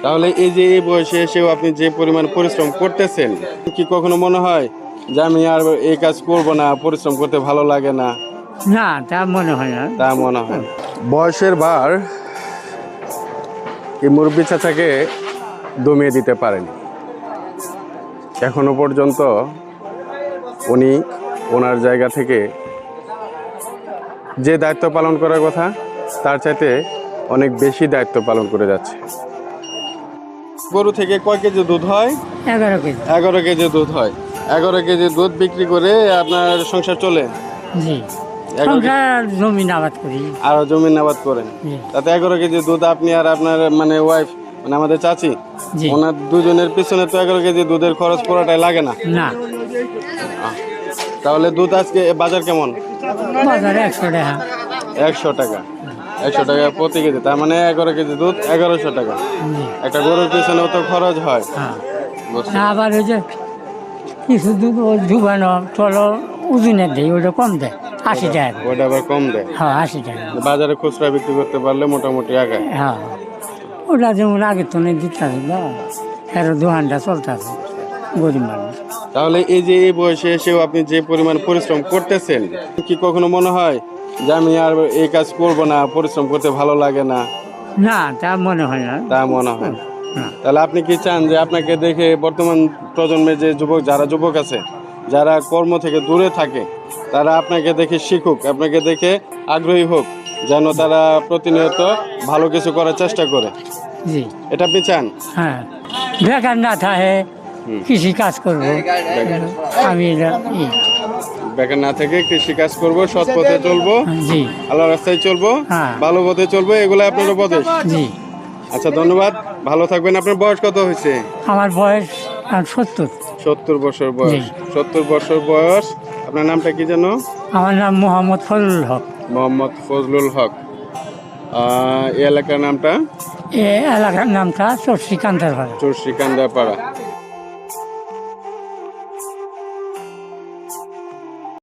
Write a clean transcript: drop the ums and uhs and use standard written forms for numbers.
তাহলে এই যে এই বয়সে এসেও আপনি যে পরিমাণ পরিশ্রম করতেছেন, কি কখনো মনে হয় যে আমি আর এই কাজ করব না, পরিশ্রম করতে ভালো লাগে না? না, তা মনে হয় না। তা মনে হয় না। বয়সের ভার এই মুরব্বী চাচাকে দমিয়ে দিতে পারেনি। এখনো পর্যন্ত উনি ওনার জায়গা থেকে যে দায়িত্ব পালন করার কথা তার চাইতে অনেক বেশি দায়িত্ব পালন করে যাচ্ছে। গরু থেকে কয় কেজি দুধ হয়? 11 কেজি। 11 কেজি দুধ হয়। 11 কেজি দুধ বিক্রি করে আপনার সংসার চলে? জি, 11 সংসার জমি আবাদ করি। আর জমিন আবাদ করেন, জি। তাতে 11 কেজি দুধ আপনি আর আপনার মানে ওয়াইফ, মানে আমাদের চাচি, জি। ওনার দুজনের পিছনে তো 11 কেজি দুধের খরচ পুরোটাই লাগে না? না, তাহলে দুধ আজকে বাজার কেমন? বাজারে 100 টাকা। 100 টাকা। 100 টাকা প্রতি কেজি, তার মানে 11 কেজি দুধ 1100 টাকা। জি। একটা গরুর পিছনেও তো খরচ হয়। হ্যাঁ। বুঝছি। আবার ওই যে কিছু দুধ ডুবানো চলো ওজনের দেয়, ওটা কম দেয় 80 টাকা। ওটা আবার কম দেয়। হ্যাঁ, 80 টাকা। বাজারে খুচরা বিক্রি করতে পারলে মোটামুটি আগায়। হ্যাঁ, ওটা যেমন আগে তো নেই দিতে হবে না, এর দোকানটা চলতেছে গরিব মানুষ। তাহলে এই যে এই বয়সে এসেও আপনি যে পরিমাণ পরিশ্রম করতেছেন, কি কখনো মনে হয় যে আমি আর এই কাজ করব না, পরিশ্রম করতে ভালো লাগে না? না, তা মনে হয় না। তা মনে হয় না। না। তাহলে আপনি কি চান যে আপনাকে দেখে বর্তমান প্রজন্মের যে যারা যুবক আছে, যারা কর্ম থেকে দূরে থাকে, তারা আপনাকে দেখে শিখুক, আপনাকে দেখে আগ্রহী হোক, যেন তারা প্রতিনিয়ত ভালো কিছু করার চেষ্টা করে? জি। এটা আপনি চান? হ্যাঁ, বেকার না থাকে, কৃষি কাজ করবো আমি বেকার না থেকে কৃষি কাজ করবো, সৎ পথে চলবো, জি। আল্লাহ রাস্তায় চলবো, হ্যাঁ। ভালো পথে চলবো, এগুলো আপনার উপদেশ। জি। আচ্ছা, ধন্যবাদ, ভালো থাকবেন। আপনার বয়স কত হয়েছে? আমার বয়স 70। 70 বছর বয়স। জি। 70 বছর বয়স। আপনার নামটা কি যেন? আমার নাম মোহাম্মদ ফজলুল হক। মোহাম্মদ ফজলুল হক। এই এলাকার নামটা? এ এলাকার নামটা চরশ্রীকান্তার পাড়া। চরশ্রীকান্দাপাড়া।